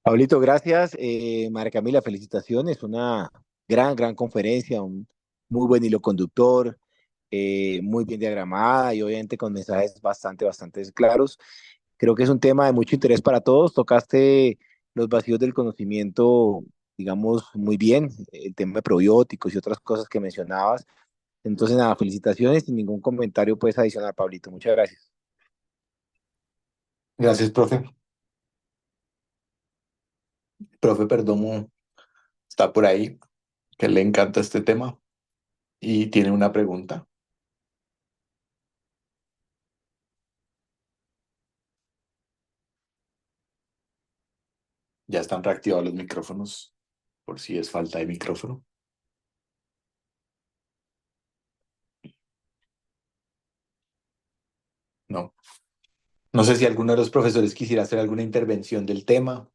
Pablito, gracias. María Camila, felicitaciones. Una gran conferencia, un muy buen hilo conductor, muy bien diagramada y obviamente con mensajes bastante claros. Creo que es un tema de mucho interés para todos. Tocaste los vacíos del conocimiento, digamos, muy bien, el tema de probióticos y otras cosas que mencionabas. Entonces, nada, felicitaciones y ningún comentario puedes adicionar, Pablito. Muchas gracias. Gracias, profe. Profe Perdomo está por ahí, que le encanta este tema y tiene una pregunta. Ya están reactivados los micrófonos, por si es falta de micrófono. No. No sé si alguno de los profesores quisiera hacer alguna intervención del tema.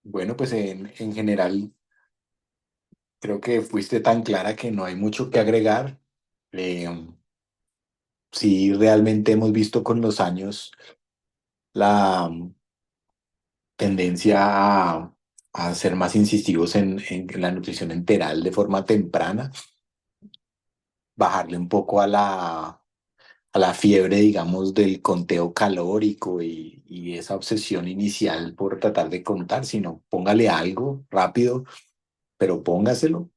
Bueno, pues en general creo que fuiste tan clara que no hay mucho que agregar. Eh, sí, realmente hemos visto con los años la tendencia a ser más insistivos en la nutrición enteral de forma temprana, bajarle un poco a la fiebre, digamos, del conteo calórico y esa obsesión inicial por tratar de contar, sino póngale algo rápido, pero póngaselo.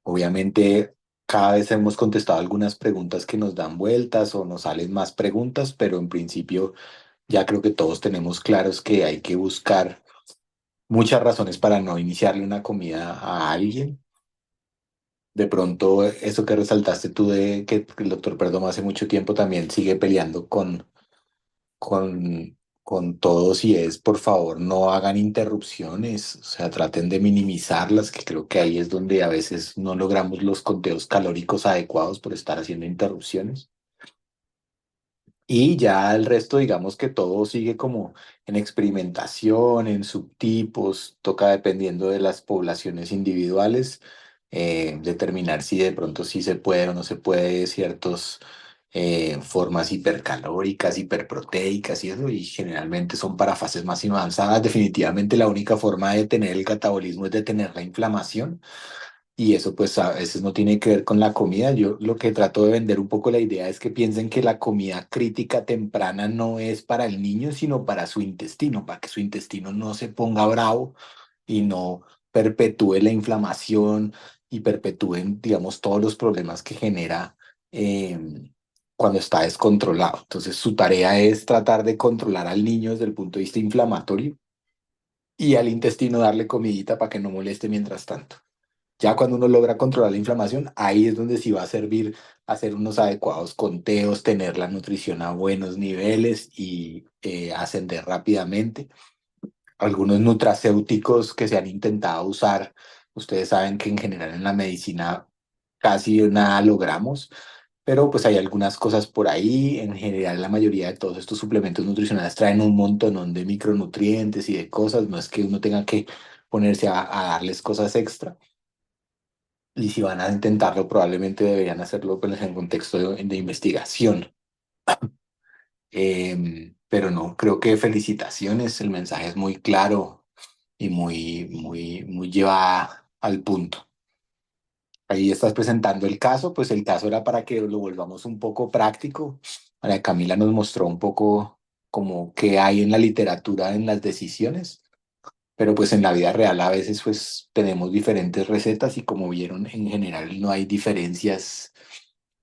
Obviamente, cada vez hemos contestado algunas preguntas que nos dan vueltas o nos salen más preguntas, pero en principio ya creo que todos tenemos claros que hay que buscar muchas razones para no iniciarle una comida a alguien. De pronto, eso que resaltaste tú de que el doctor Perdomo hace mucho tiempo también sigue peleando con todos y es, por favor, no hagan interrupciones, o sea, traten de minimizarlas, que creo que ahí es donde a veces no logramos los conteos calóricos adecuados por estar haciendo interrupciones. Y ya el resto, digamos que todo sigue como en experimentación, en subtipos, toca dependiendo de las poblaciones individuales, determinar si de pronto sí se puede o no se puede ciertas formas hipercalóricas, hiperproteicas y eso, y generalmente son para fases más avanzadas. Definitivamente la única forma de detener el catabolismo es detener la inflamación. Y eso pues a veces no tiene que ver con la comida. Yo lo que trato de vender un poco la idea es que piensen que la comida crítica temprana no es para el niño, sino para su intestino, para que su intestino no se ponga bravo y no perpetúe la inflamación y perpetúen, digamos, todos los problemas que genera cuando está descontrolado. Entonces su tarea es tratar de controlar al niño desde el punto de vista inflamatorio y al intestino darle comidita para que no moleste mientras tanto. Ya cuando uno logra controlar la inflamación, ahí es donde sí va a servir hacer unos adecuados conteos, tener la nutrición a buenos niveles y ascender rápidamente. Algunos nutracéuticos que se han intentado usar, ustedes saben que en general en la medicina casi nada logramos, pero pues hay algunas cosas por ahí. En general, la mayoría de todos estos suplementos nutricionales traen un montón de micronutrientes y de cosas, no es que uno tenga que ponerse a darles cosas extra. Y si van a intentarlo, probablemente deberían hacerlo pues, en contexto de investigación. Pero no, creo que felicitaciones, el mensaje es muy claro y muy llevada al punto. Ahí estás presentando el caso, pues el caso era para que lo volvamos un poco práctico. María Camila nos mostró un poco como qué hay en la literatura en las decisiones, pero pues en la vida real a veces pues tenemos diferentes recetas y como vieron en general no hay diferencias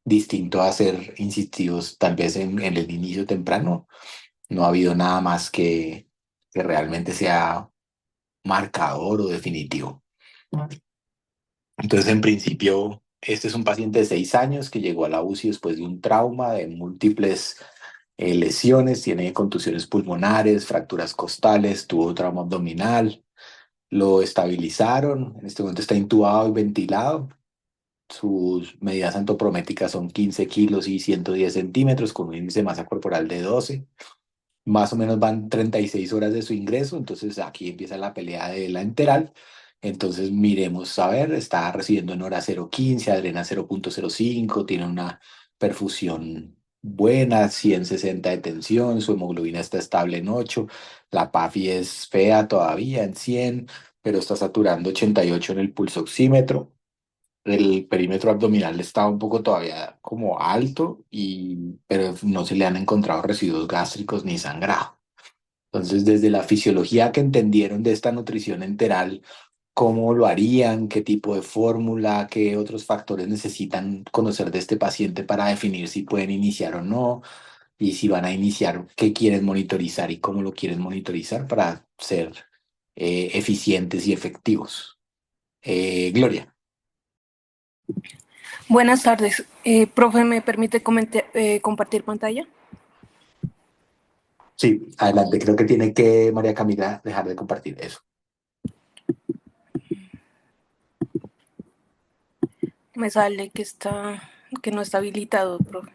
distinto a ser insistivos tal vez en el inicio temprano. No ha habido nada más que realmente sea marcador o definitivo. Entonces, en principio, este es un paciente de 6 años que llegó a la UCI después de un trauma de múltiples lesiones, tiene contusiones pulmonares, fracturas costales, tuvo trauma abdominal, lo estabilizaron, en este momento está intubado y ventilado. Sus medidas antropométricas son 15 kilos y 110 centímetros con un índice de masa corporal de 12. Más o menos van 36 horas de su ingreso, entonces aquí empieza la pelea de la enteral Entonces miremos, a ver, está recibiendo en hora 0,15, adrena 0,05, tiene una perfusión buena, 160 de tensión, su hemoglobina está estable en 8, la PAFI es fea todavía en 100, pero está saturando 88 en el pulso oxímetro. El perímetro abdominal está un poco todavía como alto, pero no se le han encontrado residuos gástricos ni sangrado. Entonces, desde la fisiología que entendieron de esta nutrición enteral, cómo lo harían, qué tipo de fórmula, qué otros factores necesitan conocer de este paciente para definir si pueden iniciar o no, y si van a iniciar, qué quieren monitorizar y cómo lo quieren monitorizar para ser eficientes y efectivos. Gloria. Buenas tardes. Profe, ¿me permite compartir pantalla? Sí, adelante. Creo que tiene que María Camila dejar de compartir eso. Me sale que no está habilitado, profe.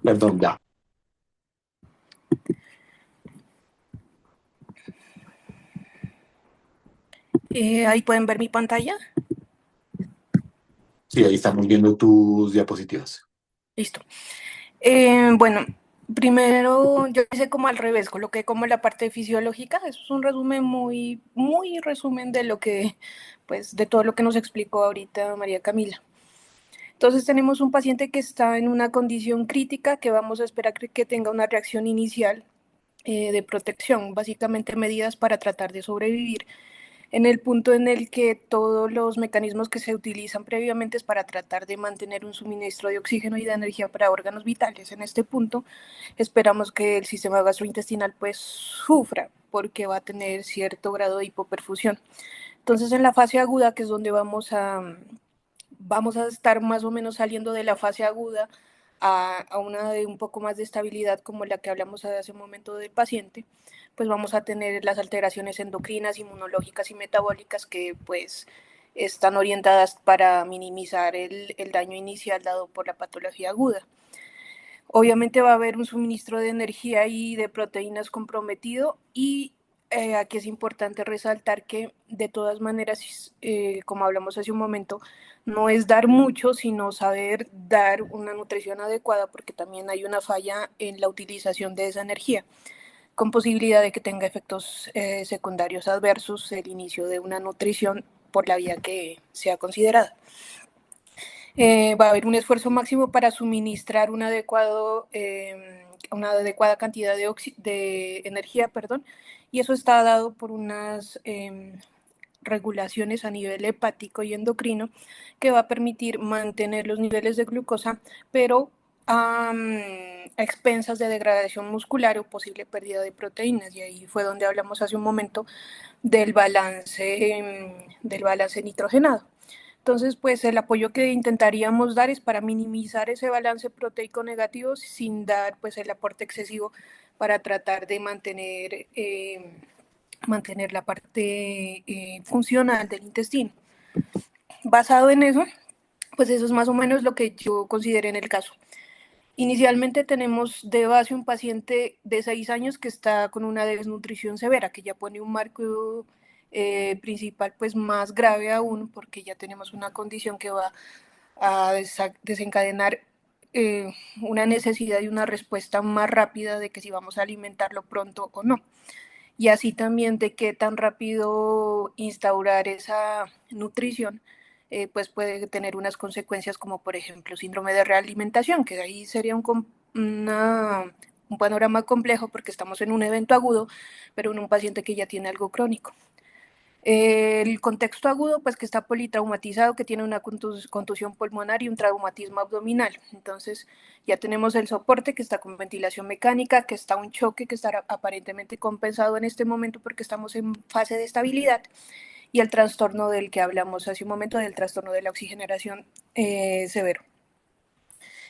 Perdón, ya. Ahí pueden ver mi pantalla. Sí, ahí estamos viendo tus diapositivas. Listo. Bueno, primero yo hice como al revés, coloqué como la parte fisiológica. Eso es un resumen muy resumen de lo que, pues, de todo lo que nos explicó ahorita María Camila. Entonces tenemos un paciente que está en una condición crítica que vamos a esperar que tenga una reacción inicial de protección, básicamente medidas para tratar de sobrevivir en el punto en el que todos los mecanismos que se utilizan previamente es para tratar de mantener un suministro de oxígeno y de energía para órganos vitales. En este punto esperamos que el sistema gastrointestinal pues sufra porque va a tener cierto grado de hipoperfusión. Entonces en la fase aguda, que es donde vamos a estar más o menos saliendo de la fase aguda a una de un poco más de estabilidad como la que hablamos hace un momento del paciente, pues vamos a tener las alteraciones endocrinas, inmunológicas y metabólicas que pues están orientadas para minimizar el daño inicial dado por la patología aguda. Obviamente va a haber un suministro de energía y de proteínas comprometido y aquí es importante resaltar que de todas maneras, como hablamos hace un momento, no es dar mucho, sino saber dar una nutrición adecuada porque también hay una falla en la utilización de esa energía, con posibilidad de que tenga efectos secundarios adversos el inicio de una nutrición por la vía que sea considerada. Va a haber un esfuerzo máximo para suministrar una adecuada cantidad de energía, perdón, y eso está dado por unas regulaciones a nivel hepático y endocrino que va a permitir mantener los niveles de glucosa, pero a expensas de degradación muscular o posible pérdida de proteínas. Y ahí fue donde hablamos hace un momento del balance nitrogenado. Entonces, pues el apoyo que intentaríamos dar es para minimizar ese balance proteico negativo sin dar pues el aporte excesivo para tratar de mantener la parte funcional del intestino. Basado en eso, pues eso es más o menos lo que yo consideré en el caso. Inicialmente tenemos de base un paciente de 6 años que está con una desnutrición severa, que ya pone un marco principal pues más grave aún, porque ya tenemos una condición que va a desencadenar una necesidad y una respuesta más rápida de que si vamos a alimentarlo pronto o no. Y así también de qué tan rápido instaurar esa nutrición pues puede tener unas consecuencias como por ejemplo síndrome de realimentación, que ahí sería un panorama complejo porque estamos en un evento agudo, pero en un paciente que ya tiene algo crónico. El contexto agudo, pues que está politraumatizado, que tiene una contusión pulmonar y un traumatismo abdominal. Entonces ya tenemos el soporte que está con ventilación mecánica, que está un choque que está aparentemente compensado en este momento porque estamos en fase de estabilidad y el trastorno del que hablamos hace un momento, del trastorno de la oxigenación severo.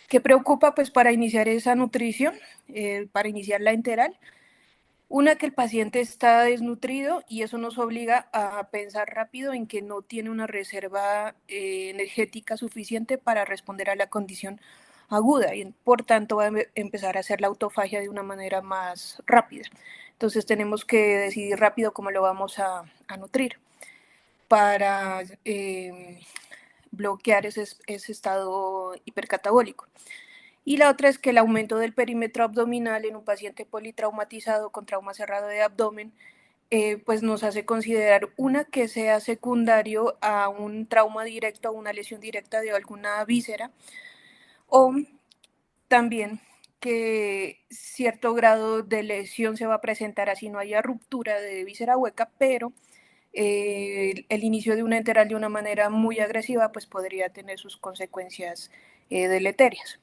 ¿Qué preocupa pues para iniciar esa nutrición, para iniciar la enteral? Una, que el paciente está desnutrido y eso nos obliga a pensar rápido en que no tiene una reserva energética suficiente para responder a la condición aguda y por tanto va a empezar a hacer la autofagia de una manera más rápida. Entonces tenemos que decidir rápido cómo lo vamos a nutrir para bloquear ese estado hipercatabólico. Y la otra es que el aumento del perímetro abdominal en un paciente politraumatizado con trauma cerrado de abdomen pues nos hace considerar una que sea secundario a un trauma directo, a una lesión directa de alguna víscera, o también que cierto grado de lesión se va a presentar así no haya ruptura de víscera hueca, pero el inicio de una enteral de una manera muy agresiva pues podría tener sus consecuencias deleterias.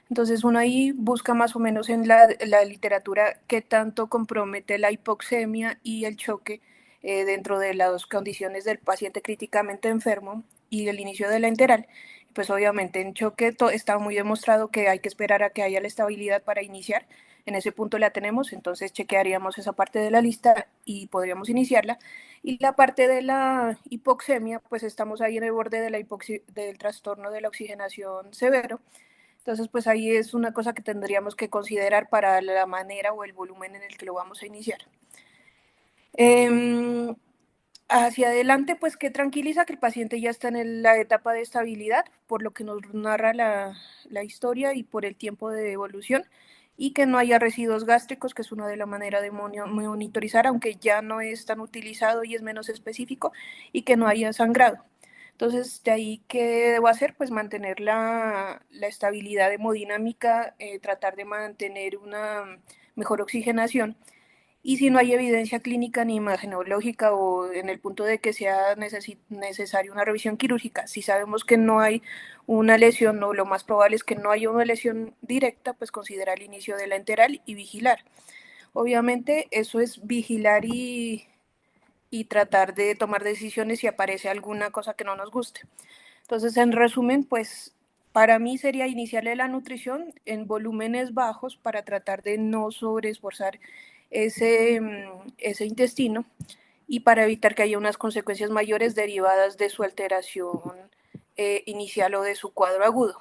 Entonces uno ahí busca más o menos en la literatura qué tanto compromete la hipoxemia y el choque dentro de las condiciones del paciente críticamente enfermo y el inicio de la enteral. Pues obviamente en choque está muy demostrado que hay que esperar a que haya la estabilidad para iniciar. En ese punto la tenemos, entonces chequearíamos esa parte de la lista y podríamos iniciarla. Y la parte de la hipoxemia, pues estamos ahí en el borde de del trastorno de la oxigenación severo. Entonces, pues ahí es una cosa que tendríamos que considerar para la manera o el volumen en el que lo vamos a iniciar. Hacia adelante, pues que tranquiliza que el paciente ya está en la etapa de estabilidad, por lo que nos narra la historia y por el tiempo de evolución, y que no haya residuos gástricos, que es una de las maneras de monitorizar, aunque ya no es tan utilizado y es menos específico, y que no haya sangrado. Entonces, de ahí, ¿qué debo hacer? Pues mantener la estabilidad hemodinámica, tratar de mantener una mejor oxigenación y si no hay evidencia clínica ni imagenológica o en el punto de que sea necesaria una revisión quirúrgica, si sabemos que no hay una lesión o lo más probable es que no haya una lesión directa, pues considerar el inicio de la enteral y vigilar. Obviamente eso es vigilar y tratar de tomar decisiones si aparece alguna cosa que no nos guste. Entonces, en resumen, pues para mí sería iniciarle la nutrición en volúmenes bajos para tratar de no sobreesforzar ese intestino y para evitar que haya unas consecuencias mayores derivadas de su alteración inicial o de su cuadro agudo.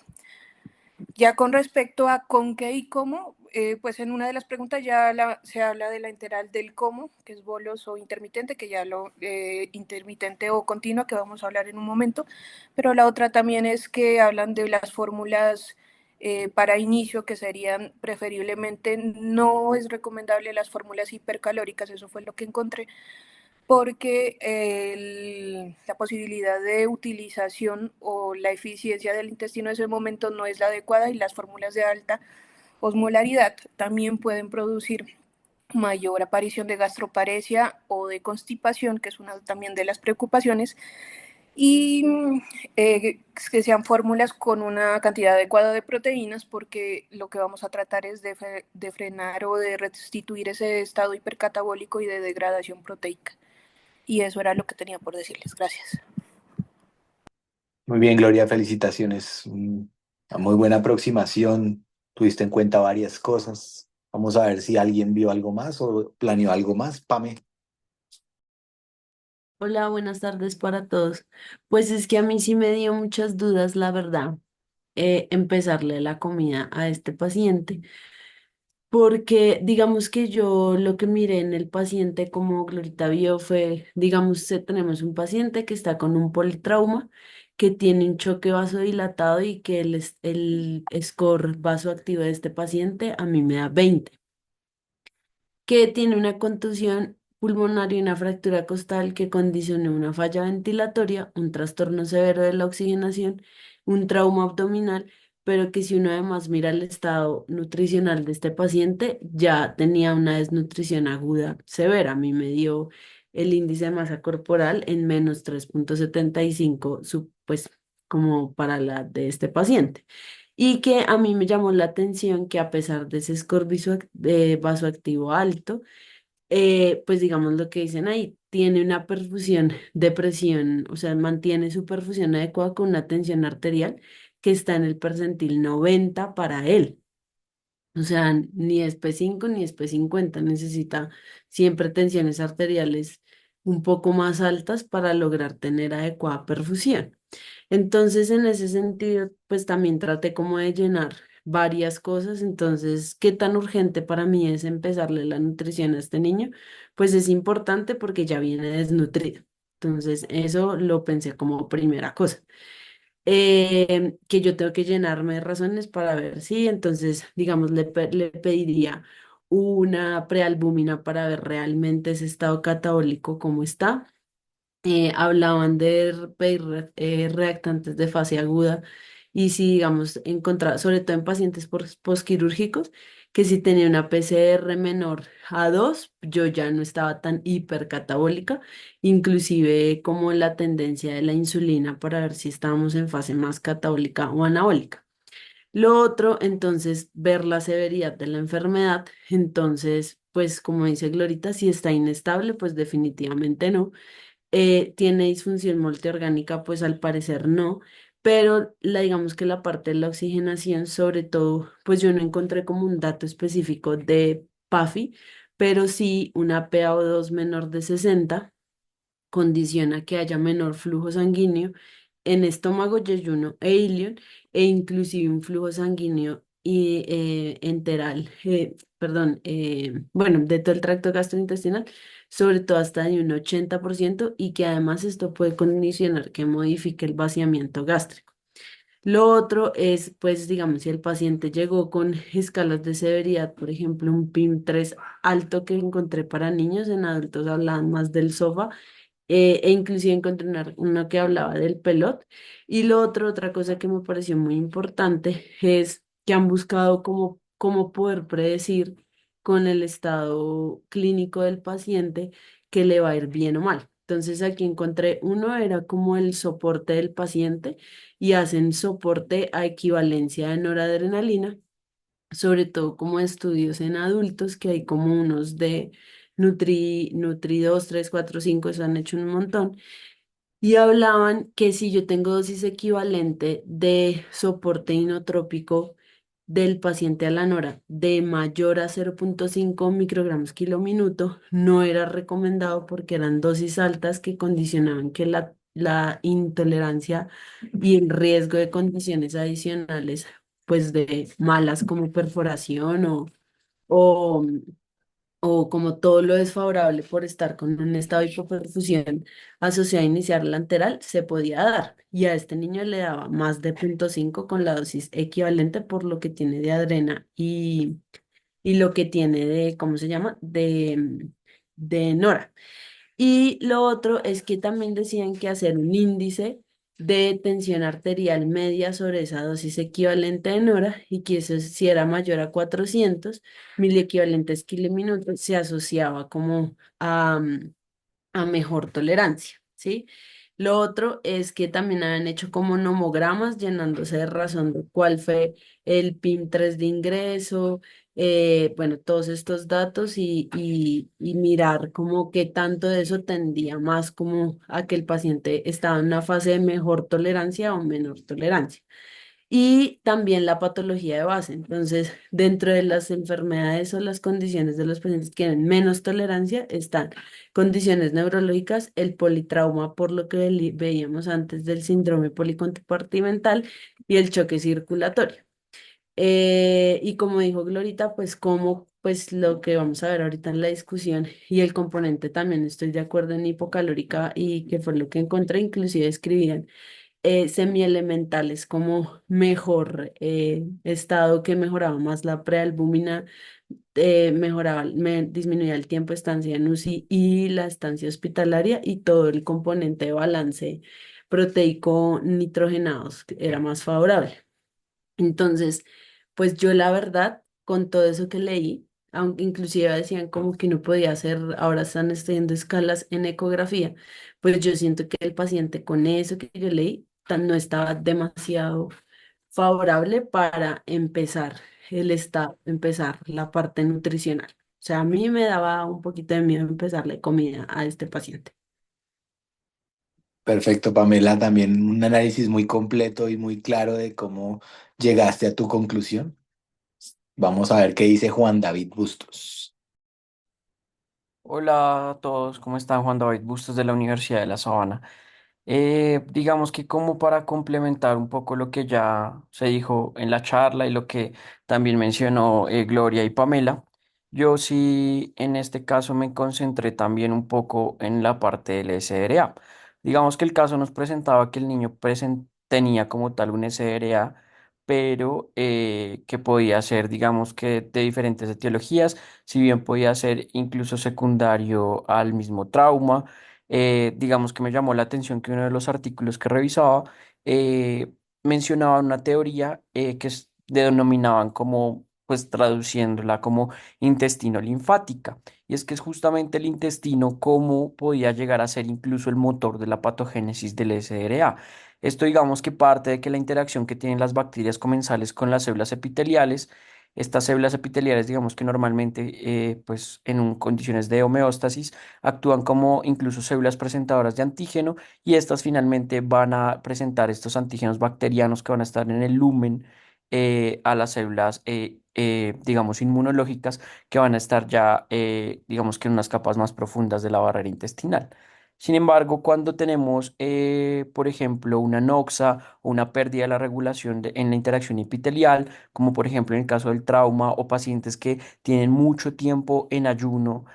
Ya con respecto a con qué y cómo, pues en una de las preguntas ya se habla de la enteral del cómo, que es bolos o intermitente, que ya lo intermitente o continua, que vamos a hablar en un momento, pero la otra también es que hablan de las fórmulas para inicio, que serían preferiblemente, no es recomendable las fórmulas hipercalóricas, eso fue lo que encontré, porque la posibilidad de utilización o la eficiencia del intestino en ese momento no es la adecuada y las fórmulas de alta osmolaridad también pueden producir mayor aparición de gastroparesia o de constipación, que es una también de las preocupaciones, y que sean fórmulas con una cantidad adecuada de proteínas, porque lo que vamos a tratar es de frenar o de restituir ese estado hipercatabólico y de degradación proteica. Y eso era lo que tenía por decirles. Gracias. Muy bien, Gloria, felicitaciones. Una muy buena aproximación. Tuviste en cuenta varias cosas. Vamos a ver si alguien vio algo más o planeó algo más. Pame. Hola, buenas tardes para todos. Pues es que a mí sí me dio muchas dudas, la verdad, empezarle la comida a este paciente, porque digamos que yo lo que miré en el paciente, como Glorita vio, fue, digamos, tenemos un paciente que está con un politrauma, que tiene un choque vasodilatado y que el score vasoactivo de este paciente a mí me da 20, que tiene una contusión pulmonar y una fractura costal que condicionó una falla ventilatoria, un trastorno severo de la oxigenación, un trauma abdominal, pero que si uno además mira el estado nutricional de este paciente, ya tenía una desnutrición aguda severa. A mí me dio el índice de masa corporal en menos 3,75, pues como para la de este paciente. Y que a mí me llamó la atención que a pesar de ese score vasoactivo alto, pues digamos lo que dicen ahí, tiene una perfusión de presión, o sea, mantiene su perfusión adecuada con una tensión arterial que está en el percentil 90 para él. O sea, ni SP5 ni SP50, necesita siempre tensiones arteriales un poco más altas para lograr tener adecuada perfusión. Entonces, en ese sentido, pues también traté como de llenar varias cosas. Entonces, ¿qué tan urgente para mí es empezarle la nutrición a este niño? Pues es importante porque ya viene desnutrido. Entonces, eso lo pensé como primera cosa. Que yo tengo que llenarme de razones para ver si, entonces, digamos, le pediría una prealbúmina para ver realmente ese estado catabólico cómo está. Hablaban de pedir reactantes de fase aguda y si, digamos, encontrar, sobre todo en pacientes posquirúrgicos, que si tenía una PCR menor a 2 yo ya no estaba tan hipercatabólica, inclusive como la tendencia de la insulina para ver si estábamos en fase más catabólica o anabólica. Lo otro, entonces, ver la severidad de la enfermedad. Entonces, pues como dice Glorita, si está inestable, pues definitivamente no. ¿Tiene disfunción multiorgánica? Pues al parecer no, pero digamos que la parte de la oxigenación, sobre todo, pues yo no encontré como un dato específico de PAFI, pero sí una PaO2 menor de 60 condiciona que haya menor flujo sanguíneo en estómago, yeyuno e ilion, e inclusive un flujo sanguíneo y, enteral, perdón, bueno, de todo el tracto gastrointestinal, sobre todo hasta de un 80%, y que además esto puede condicionar que modifique el vaciamiento gástrico. Lo otro es, pues, digamos, si el paciente llegó con escalas de severidad, por ejemplo, un PIM 3 alto que encontré para niños, en adultos hablaban más del SOFA, e inclusive encontré uno que hablaba del pelot. Y lo otro, otra cosa que me pareció muy importante es que han buscado cómo poder predecir con el estado clínico del paciente que le va a ir bien o mal. Entonces aquí encontré uno, era como el soporte del paciente y hacen soporte a equivalencia de noradrenalina, sobre todo como estudios en adultos, que hay como unos de Nutri 2 3 4 5 se han hecho un montón, y hablaban que si yo tengo dosis equivalente de soporte inotrópico del paciente a la nora de mayor a 0,5 microgramos minuto, no era recomendado porque eran dosis altas que condicionaban que la intolerancia y el riesgo de condiciones adicionales, pues de malas como perforación o o como todo lo desfavorable por estar con un estado de hipoperfusión asociado a iniciar lateral, se podía dar. Y a este niño le daba más de 0,5 con la dosis equivalente por lo que tiene de adrena y lo que tiene de, ¿cómo se llama? De nora. Y lo otro es que también decían que hacer un índice de tensión arterial media sobre esa dosis equivalente en hora, y que eso si era mayor a 400 miliequivalentes kiliminutos se asociaba como a mejor tolerancia, ¿sí? Lo otro es que también han hecho como nomogramas llenándose de razón de cuál fue el PIM 3 de ingreso, bueno, todos estos datos y mirar como qué tanto de eso tendía más como a que el paciente estaba en una fase de mejor tolerancia o menor tolerancia. Y también la patología de base. Entonces, dentro de las enfermedades o las condiciones de los pacientes que tienen menos tolerancia están condiciones neurológicas, el politrauma, por lo que veíamos antes del síndrome policonpartimental, y el choque circulatorio. Y como dijo Glorita, pues como pues lo que vamos a ver ahorita en la discusión y el componente también estoy de acuerdo en hipocalórica, y que fue lo que encontré, inclusive escribían semielementales como mejor estado, que mejoraba más la prealbúmina, disminuía el tiempo de estancia en UCI y la estancia hospitalaria, y todo el componente de balance proteico nitrogenados que era más favorable. Entonces, pues yo la verdad, con todo eso que leí, aunque inclusive decían como que no podía hacer, ahora están estudiando escalas en ecografía, pues yo siento que el paciente con eso que yo leí no estaba demasiado favorable para empezar empezar la parte nutricional. O sea, a mí me daba un poquito de miedo empezarle comida a este paciente. Perfecto, Pamela, también un análisis muy completo y muy claro de cómo llegaste a tu conclusión. Vamos a ver qué dice Juan David Bustos. Hola a todos, ¿cómo están? Juan David Bustos de la Universidad de La Sabana. Digamos que como para complementar un poco lo que ya se dijo en la charla y lo que también mencionó Gloria y Pamela, yo sí en este caso me concentré también un poco en la parte del SRA. Digamos que el caso nos presentaba que el niño tenía como tal un SRA, pero que podía ser, digamos que de diferentes etiologías, si bien podía ser incluso secundario al mismo trauma. Digamos que me llamó la atención que uno de los artículos que revisaba eh, mencionaba una teoría que denominaban como, pues traduciéndola como intestino linfática. Y es que es justamente el intestino cómo podía llegar a ser incluso el motor de la patogénesis del SRA. Esto digamos que parte de que la interacción que tienen las bacterias comensales con las células epiteliales, estas células epiteliales digamos que normalmente pues condiciones de homeostasis actúan como incluso células presentadoras de antígeno y estas finalmente van a presentar estos antígenos bacterianos que van a estar en el lumen a las células, digamos, inmunológicas que van a estar ya, digamos que en unas capas más profundas de la barrera intestinal. Sin embargo, cuando tenemos, por ejemplo, una noxa o una pérdida de la regulación en la interacción epitelial, como por ejemplo en el caso del trauma o pacientes que tienen mucho tiempo en ayuno,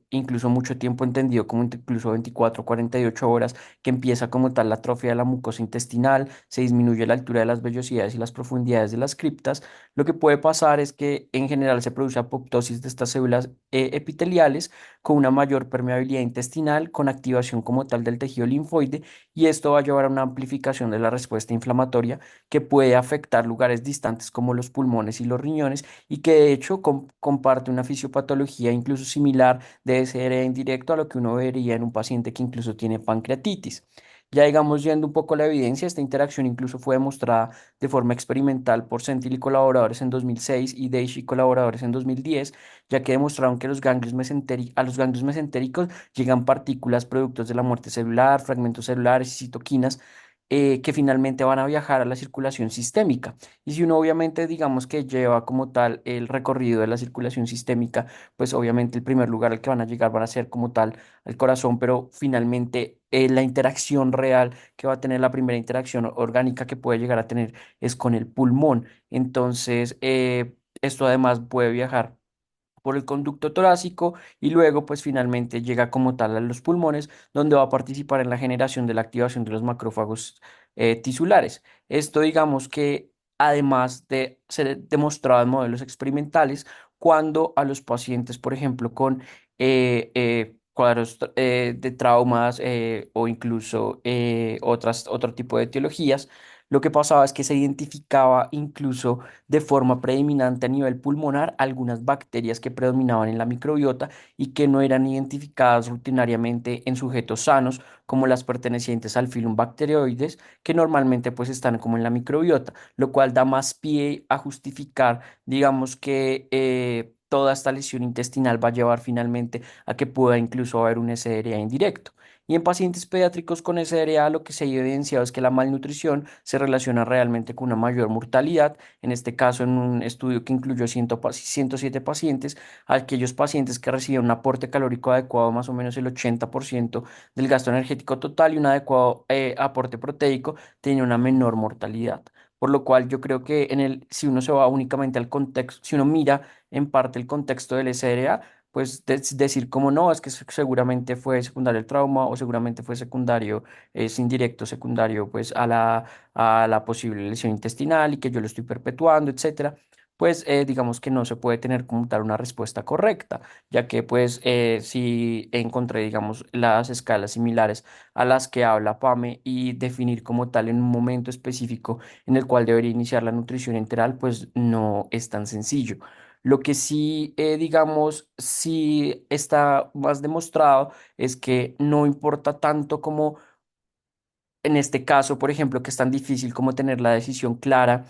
incluso mucho tiempo entendido como incluso 24 48 horas, que empieza como tal la atrofia de la mucosa intestinal, se disminuye la altura de las vellosidades y las profundidades de las criptas. Lo que puede pasar es que en general se produce apoptosis de estas células epiteliales con una mayor permeabilidad intestinal, con activación como tal del tejido linfoide, y esto va a llevar a una amplificación de la respuesta inflamatoria que puede afectar lugares distantes como los pulmones y los riñones y que de hecho comparte una fisiopatología incluso similar de SR indirecto a lo que uno vería en un paciente que incluso tiene pancreatitis. Ya digamos, yendo un poco a la evidencia, esta interacción incluso fue demostrada de forma experimental por Sentil y colaboradores en 2006 y Deish y colaboradores en 2010, ya que demostraron que a los ganglios mesentéricos llegan partículas productos de la muerte celular, fragmentos celulares y citoquinas que finalmente van a viajar a la circulación sistémica. Y si uno obviamente digamos que lleva como tal el recorrido de la circulación sistémica, pues obviamente el primer lugar al que van a llegar van a ser como tal el corazón, pero finalmente la interacción real que va a tener la primera interacción orgánica que puede llegar a tener es con el pulmón. Entonces, esto además puede viajar por el conducto torácico y luego pues finalmente llega como tal a los pulmones donde va a participar en la generación de la activación de los macrófagos tisulares. Esto digamos que además de ser demostrado en modelos experimentales, cuando a los pacientes, por ejemplo, con cuadros de traumas o incluso otro tipo de etiologías, lo que pasaba es que se identificaba incluso de forma predominante a nivel pulmonar algunas bacterias que predominaban en la microbiota y que no eran identificadas rutinariamente en sujetos sanos, como las pertenecientes al filum Bacteroides, que normalmente pues están como en la microbiota, lo cual da más pie a justificar, digamos que toda esta lesión intestinal va a llevar finalmente a que pueda incluso haber un SDRA indirecto. Y en pacientes pediátricos con SDRA lo que se ha evidenciado es que la malnutrición se relaciona realmente con una mayor mortalidad, en este caso en un estudio que incluyó 107 pacientes, aquellos pacientes que recibían un aporte calórico adecuado, más o menos el 80% del gasto energético total y un adecuado aporte proteico, tenían una menor mortalidad. Por lo cual yo creo que si uno se va únicamente al contexto, si uno mira en parte el contexto del SRA, pues decir como no, es que seguramente fue secundario el trauma o seguramente fue secundario, es indirecto secundario pues a la posible lesión intestinal y que yo lo estoy perpetuando, etcétera, pues digamos que no se puede tener como tal una respuesta correcta, ya que pues si encontré digamos las escalas similares a las que habla Pame y definir como tal en un momento específico en el cual debería iniciar la nutrición enteral, pues no es tan sencillo. Lo que sí, digamos, sí está más demostrado es que no importa tanto como en este caso, por ejemplo, que es tan difícil como tener la decisión clara,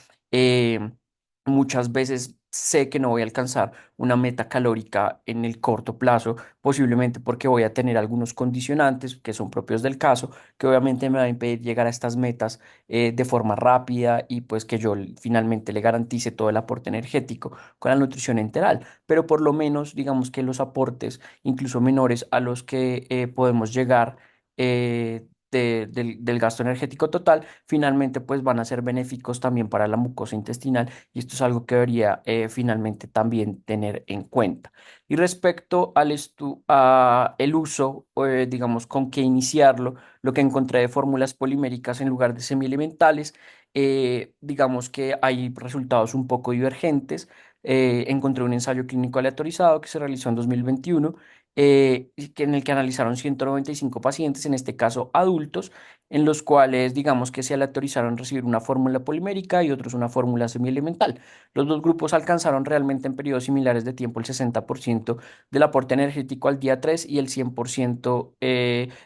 muchas veces sé que no voy a alcanzar una meta calórica en el corto plazo, posiblemente porque voy a tener algunos condicionantes que son propios del caso, que obviamente me va a impedir llegar a estas metas de forma rápida y pues que yo finalmente le garantice todo el aporte energético con la nutrición enteral, pero por lo menos digamos que los aportes, incluso menores a los que podemos llegar, del gasto energético total, finalmente pues van a ser benéficos también para la mucosa intestinal y esto es algo que debería finalmente también tener en cuenta. Y respecto a el uso, digamos, con qué iniciarlo, lo que encontré de fórmulas poliméricas en lugar de semielementales, digamos que hay resultados un poco divergentes. Encontré un ensayo clínico aleatorizado que se realizó en 2021, en el que analizaron 195 pacientes, en este caso adultos, en los cuales digamos que se aleatorizaron recibir una fórmula polimérica y otros una fórmula semielemental. Los dos grupos alcanzaron realmente en periodos similares de tiempo el 60% del aporte energético al día 3 y el 100%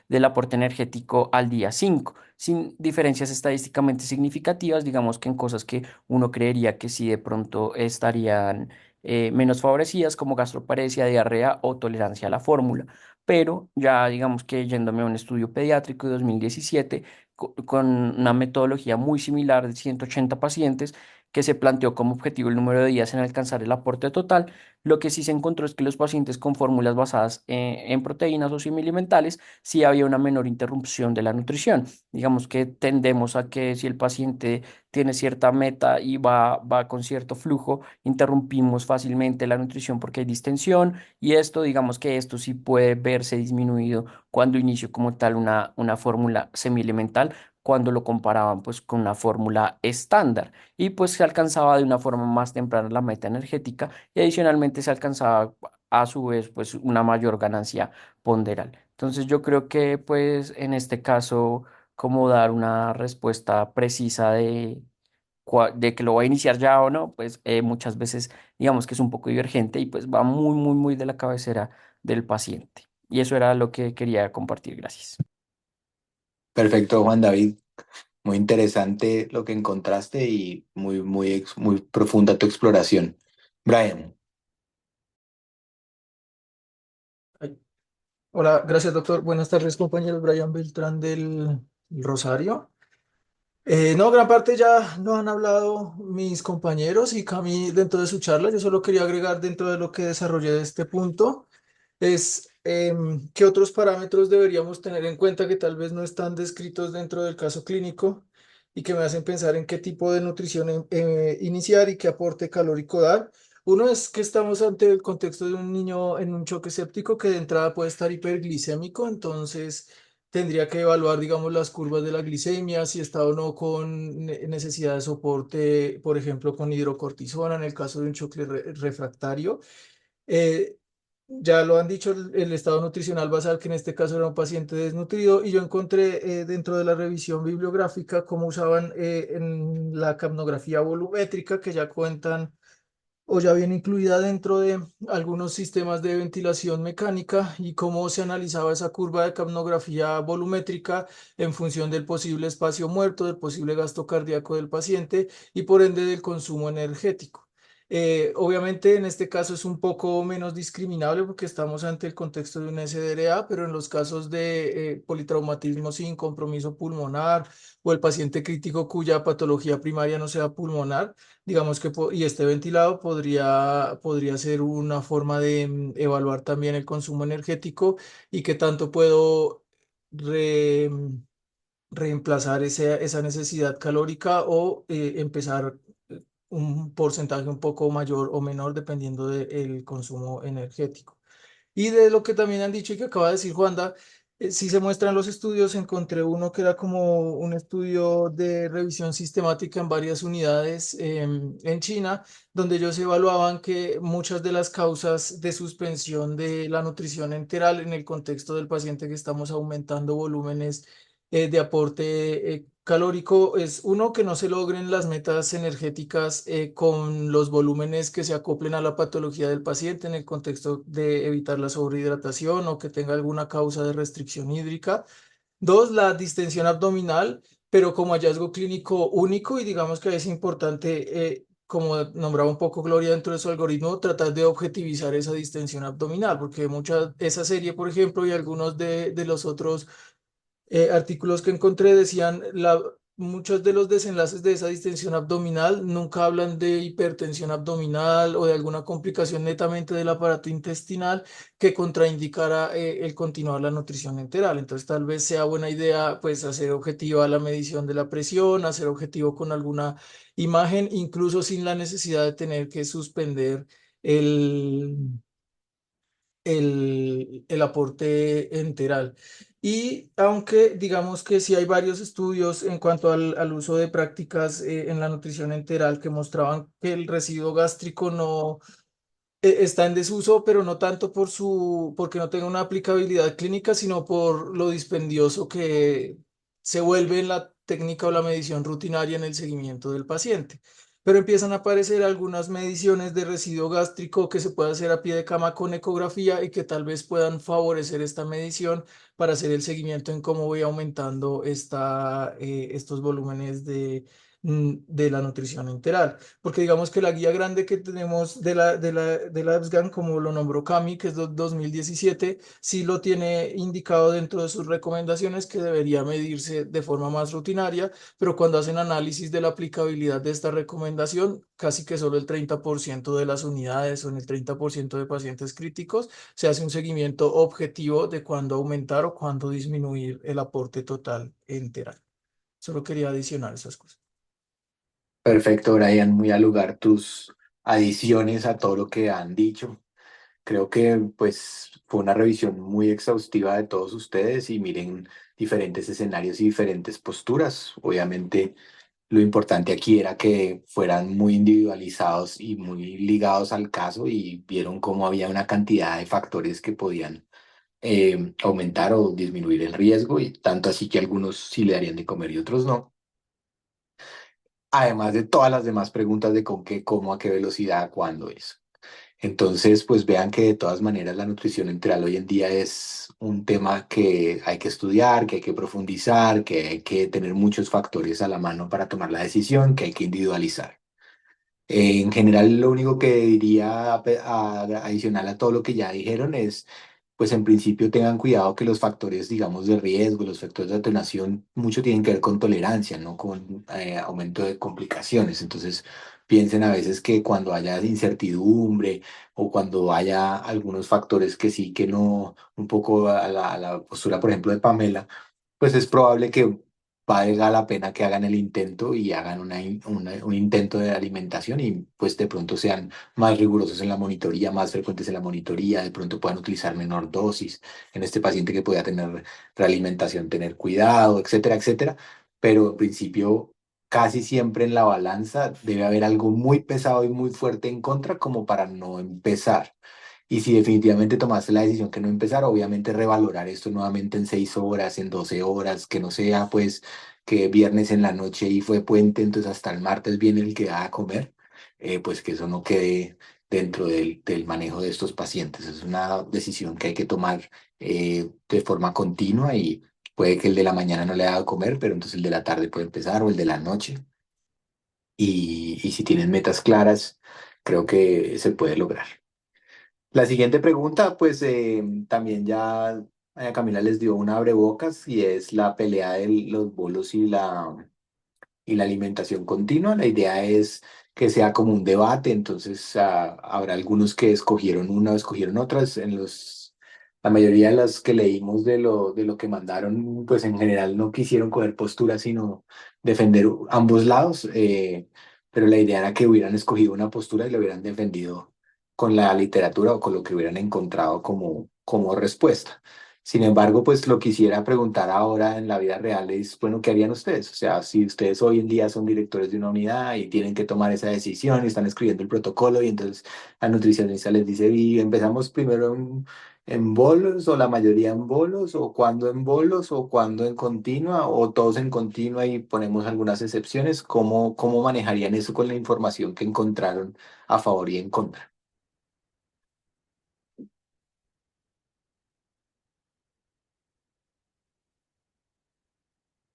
del aporte energético al día 5 sin diferencias estadísticamente significativas, digamos que en cosas que uno creería que sí de pronto estarían menos favorecidas como gastroparesia, diarrea o tolerancia a la fórmula. Pero ya digamos que yéndome a un estudio pediátrico de 2017 con una metodología muy similar de 180 pacientes que se planteó como objetivo el número de días en alcanzar el aporte total, lo que sí se encontró es que los pacientes con fórmulas basadas en proteínas o similares sí había una menor interrupción de la nutrición. Digamos que tendemos a que si el paciente tiene cierta meta y va con cierto flujo, interrumpimos fácilmente la nutrición porque hay distensión y esto, digamos que esto sí puede verse disminuido cuando inicio como tal una fórmula semielemental, cuando lo comparaban pues con una fórmula estándar y pues se alcanzaba de una forma más temprana la meta energética y adicionalmente se alcanzaba a su vez pues una mayor ganancia ponderal. Entonces yo creo que pues en este caso como dar una respuesta precisa de que lo va a iniciar ya o no, pues muchas veces digamos que es un poco divergente y pues va muy, muy, muy de la cabecera del paciente. Y eso era lo que quería compartir. Gracias. Perfecto, Juan David. Muy interesante lo que encontraste y muy profunda tu exploración. Brian, Ay, hola, gracias doctor. Buenas tardes compañeros. Brian Beltrán del Rosario. No, gran parte ya lo han hablado mis compañeros y Cami dentro de su charla. Yo solo quería agregar dentro de lo que desarrollé de este punto es qué otros parámetros deberíamos tener en cuenta que tal vez no están descritos dentro del caso clínico y que me hacen pensar en qué tipo de nutrición iniciar y qué aporte calórico dar. Uno es que estamos ante el contexto de un niño en un choque séptico que de entrada puede estar hiperglicémico, entonces tendría que evaluar, digamos, las curvas de la glicemia, si está o no con necesidad de soporte, por ejemplo, con hidrocortisona en el caso de un choque refractario. Eh, ya lo han dicho, el estado nutricional basal, que en este caso era un paciente desnutrido, y yo encontré dentro de la revisión bibliográfica cómo usaban en la capnografía volumétrica, que ya cuentan o ya viene incluida dentro de algunos sistemas de ventilación mecánica y cómo se analizaba esa curva de capnografía volumétrica en función del posible espacio muerto, del posible gasto cardíaco del paciente y por ende del consumo energético. Obviamente en este caso es un poco menos discriminable porque estamos ante el contexto de un SDRA, pero en los casos de politraumatismo sin compromiso pulmonar o el paciente crítico cuya patología primaria no sea pulmonar, digamos que y esté ventilado, podría ser una forma de evaluar también el consumo energético y qué tanto puedo re- reemplazar esa necesidad calórica o empezar un porcentaje un poco mayor o menor dependiendo del consumo energético. Y de lo que también han dicho y que acaba de decir Juanda, si se muestran los estudios, encontré uno que era como un estudio de revisión sistemática en varias unidades en China, donde ellos evaluaban que muchas de las causas de suspensión de la nutrición enteral en el contexto del paciente que estamos aumentando volúmenes de aporte calórico es uno, que no se logren las metas energéticas con los volúmenes que se acoplen a la patología del paciente en el contexto de evitar la sobrehidratación o que tenga alguna causa de restricción hídrica. Dos, la distensión abdominal, pero como hallazgo clínico único y digamos que es importante, como nombraba un poco Gloria dentro de su algoritmo, tratar de objetivizar esa distensión abdominal, porque esa serie, por ejemplo, y algunos de los otros artículos que encontré decían muchos de los desenlaces de esa distensión abdominal nunca hablan de hipertensión abdominal o de alguna complicación netamente del aparato intestinal que contraindicara el continuar la nutrición enteral. Entonces, tal vez sea buena idea pues hacer objetiva la medición de la presión, hacer objetivo con alguna imagen, incluso sin la necesidad de tener que suspender el el aporte enteral. Y aunque digamos que sí hay varios estudios en cuanto al uso de prácticas en la nutrición enteral que mostraban que el residuo gástrico no está en desuso, pero no tanto porque no tenga una aplicabilidad clínica, sino por lo dispendioso que se vuelve en la técnica o la medición rutinaria en el seguimiento del paciente. Pero empiezan a aparecer algunas mediciones de residuo gástrico que se puede hacer a pie de cama con ecografía y que tal vez puedan favorecer esta medición para hacer el seguimiento en cómo voy aumentando estos volúmenes de la nutrición enteral. Porque digamos que la guía grande que tenemos de la EBSGAN, como lo nombró Cami, que es 2017, sí lo tiene indicado dentro de sus recomendaciones que debería medirse de forma más rutinaria, pero cuando hacen análisis de la aplicabilidad de esta recomendación, casi que solo el 30% de las unidades o en el 30% de pacientes críticos se hace un seguimiento objetivo de cuándo aumentar o cuándo disminuir el aporte total enteral. Solo quería adicionar esas cosas. Perfecto, Brian, muy al lugar tus adiciones a todo lo que han dicho. Creo que pues fue una revisión muy exhaustiva de todos ustedes y miren diferentes escenarios y diferentes posturas. Obviamente lo importante aquí era que fueran muy individualizados y muy ligados al caso y vieron cómo había una cantidad de factores que podían aumentar o disminuir el riesgo y tanto así que algunos sí le darían de comer y otros no. Además de todas las demás preguntas de con qué, cómo, a qué velocidad, cuándo es. Entonces, pues vean que de todas maneras la nutrición enteral hoy en día es un tema que hay que estudiar, que hay que profundizar, que hay que tener muchos factores a la mano para tomar la decisión, que hay que individualizar. En general, lo único que diría adicional a todo lo que ya dijeron es, pues en principio tengan cuidado que los factores, digamos, de riesgo, los factores de atenuación, mucho tienen que ver con tolerancia, no con aumento de complicaciones. Entonces, piensen a veces que cuando haya incertidumbre o cuando haya algunos factores que sí, que no, un poco a la postura, por ejemplo, de Pamela, pues es probable que valga la pena que hagan el intento y hagan un intento de alimentación y pues de pronto sean más rigurosos en la monitoría, más frecuentes en la monitoría, de pronto puedan utilizar menor dosis en este paciente que pueda tener realimentación, tener cuidado, etcétera, etcétera. Pero en principio, casi siempre en la balanza debe haber algo muy pesado y muy fuerte en contra como para no empezar. Y si definitivamente tomaste la decisión que no empezar, obviamente revalorar esto nuevamente en 6 horas, en 12 horas, que no sea pues que viernes en la noche y fue puente, entonces hasta el martes viene el que va a comer, pues que eso no quede dentro del manejo de estos pacientes. Es una decisión que hay que tomar de forma continua y puede que el de la mañana no le haga comer, pero entonces el de la tarde puede empezar o el de la noche. Y si tienen metas claras, creo que se puede lograr. La siguiente pregunta, pues también ya Camila les dio una abrebocas y es la pelea de los bolos y la alimentación continua. La idea es que sea como un debate, entonces habrá algunos que escogieron una o escogieron otras. La mayoría de las que leímos de lo que mandaron, pues en general no quisieron coger postura, sino defender ambos lados, pero la idea era que hubieran escogido una postura y lo hubieran defendido con la literatura o con lo que hubieran encontrado como respuesta. Sin embargo, pues lo quisiera preguntar ahora en la vida real es, bueno, ¿qué harían ustedes? O sea, si ustedes hoy en día son directores de una unidad y tienen que tomar esa decisión y están escribiendo el protocolo y entonces la nutricionista les dice, y empezamos primero en bolos o la mayoría en bolos o cuándo en bolos o cuándo en continua o todos en continua y ponemos algunas excepciones, ¿cómo manejarían eso con la información que encontraron a favor y en contra?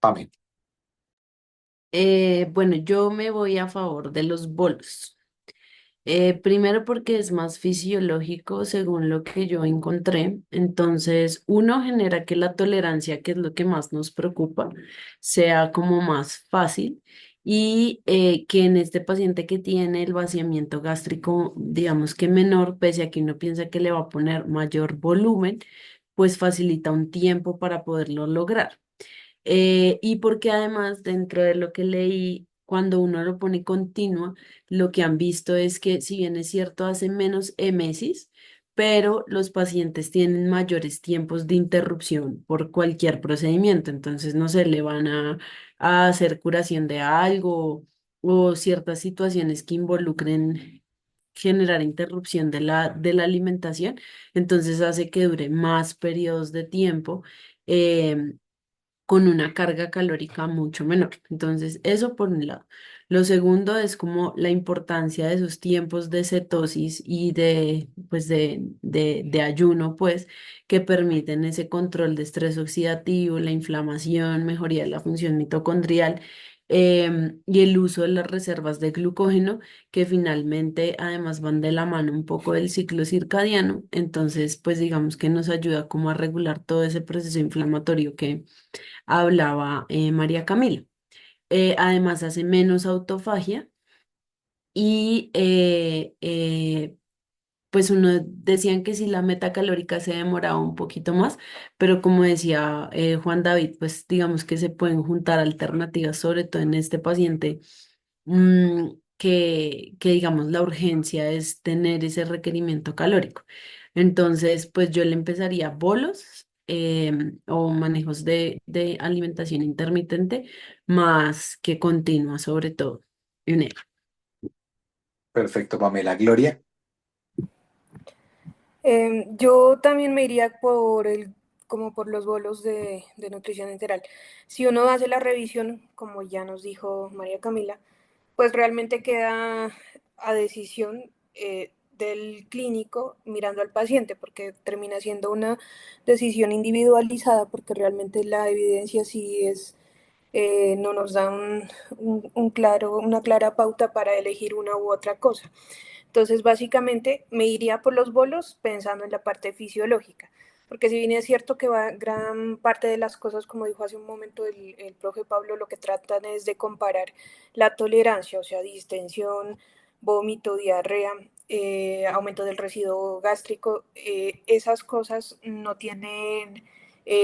Pame. Bueno, yo me voy a favor de los bolos. Primero porque es más fisiológico según lo que yo encontré. Entonces, uno genera que la tolerancia, que es lo que más nos preocupa, sea como más fácil y que en este paciente que tiene el vaciamiento gástrico, digamos que menor, pese a que uno piensa que le va a poner mayor volumen, pues facilita un tiempo para poderlo lograr. Y porque además dentro de lo que leí, cuando uno lo pone continuo, lo que han visto es que si bien es cierto, hace menos emesis, pero los pacientes tienen mayores tiempos de interrupción por cualquier procedimiento. Entonces, no se le van a hacer curación de algo o ciertas situaciones que involucren generar interrupción de la alimentación. Entonces hace que dure más periodos de tiempo. Con una carga calórica mucho menor. Entonces, eso por un lado. Lo segundo es como la importancia de esos tiempos de cetosis y de ayuno, pues, que permiten ese control de estrés oxidativo, la inflamación, mejoría de la función mitocondrial. Y el uso de las reservas de glucógeno, que finalmente además van de la mano un poco del ciclo circadiano, entonces pues digamos que nos ayuda como a regular todo ese proceso inflamatorio que hablaba María Camila. Además hace menos autofagia y pues uno decían que si la meta calórica se demoraba un poquito más, pero como decía Juan David, pues digamos que se pueden juntar alternativas, sobre todo en este paciente, que digamos la urgencia es tener ese requerimiento calórico. Entonces, pues yo le empezaría bolos o manejos de alimentación intermitente más que continua, sobre todo en él. Perfecto, Pamela. Gloria. Yo también me iría como por los bolos de nutrición integral. Si uno hace la revisión, como ya nos dijo María Camila, pues realmente queda a decisión del clínico mirando al paciente, porque termina siendo una decisión individualizada, porque realmente la evidencia sí no nos da una clara pauta para elegir una u otra cosa. Entonces, básicamente, me iría por los bolos pensando en la parte fisiológica, porque si bien es cierto que gran parte de las cosas, como dijo hace un momento el profe Pablo, lo que tratan es de comparar la tolerancia, o sea, distensión, vómito, diarrea, aumento del residuo gástrico, esas cosas no tienen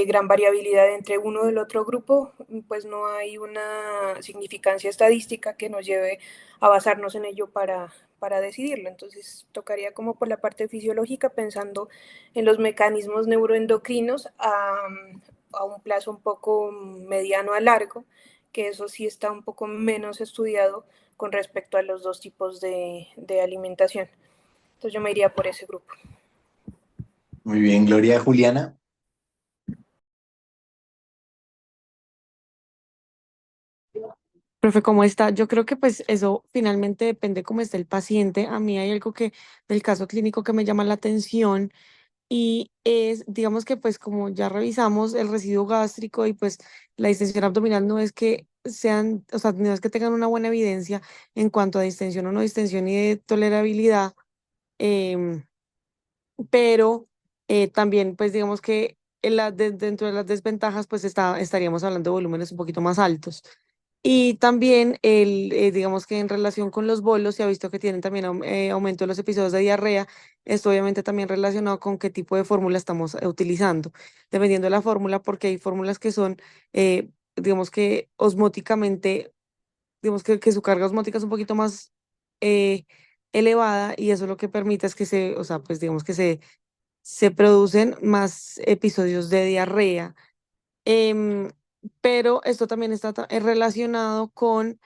gran variabilidad entre uno del otro grupo, pues no hay una significancia estadística que nos lleve a basarnos en ello para decidirlo. Entonces tocaría como por la parte fisiológica pensando en los mecanismos neuroendocrinos a un plazo un poco mediano a largo, que eso sí está un poco menos estudiado con respecto a los dos tipos de alimentación. Entonces yo me iría por ese grupo. Muy bien, Gloria. Juliana. Profe, ¿cómo está? Yo creo que pues eso finalmente depende cómo esté el paciente. A mí hay algo que del caso clínico que me llama la atención y es, digamos que pues como ya revisamos el residuo gástrico y pues la distensión abdominal no es que sean, o sea, no es que tengan una buena evidencia en cuanto a distensión o no distensión y de tolerabilidad, em, pero también pues digamos que dentro de las desventajas pues estaríamos hablando de volúmenes un poquito más altos. Y también, digamos que en relación con los bolos, se ha visto que tienen también aumento de los episodios de diarrea. Esto obviamente también relacionado con qué tipo de fórmula estamos utilizando, dependiendo de la fórmula, porque hay fórmulas que son, digamos que osmóticamente, digamos que su carga osmótica es un poquito más eh, elevada y eso lo que permite es que o sea, pues digamos que se producen más episodios de diarrea. Em, pero esto también está relacionado con,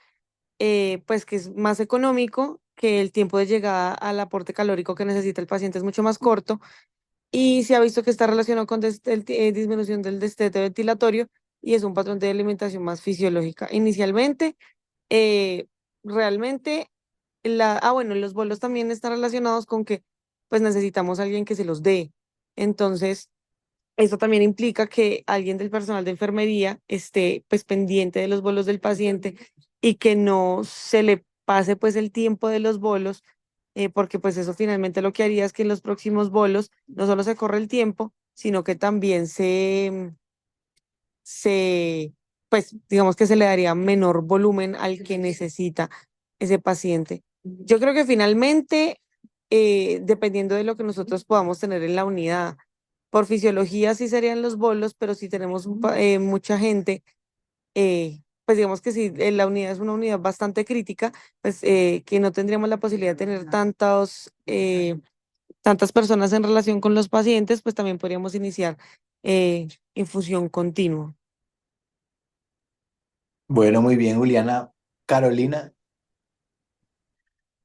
pues, que es más económico, que el tiempo de llegada al aporte calórico que necesita el paciente es mucho más corto y se ha visto que está relacionado con disminución del destete ventilatorio y es un patrón de alimentación más fisiológica. Inicialmente, eh, realmente, bueno, los bolos también están relacionados con que, pues, necesitamos a alguien que se los dé. Entonces, esto también implica que alguien del personal de enfermería esté pues pendiente de los bolos del paciente y que no se le pase pues el tiempo de los bolos porque pues eso finalmente lo que haría es que en los próximos bolos no solo se corre el tiempo, sino que también se, pues digamos que se le daría menor volumen al que necesita ese paciente. Yo creo que finalmente, dependiendo de lo que nosotros podamos tener en la unidad, por fisiología sí serían los bolos, pero si tenemos mucha gente, pues digamos que si la unidad es una unidad bastante crítica, pues que no tendríamos la posibilidad de tener tantas personas en relación con los pacientes, pues también podríamos iniciar infusión continua. Bueno, muy bien, Juliana. Carolina,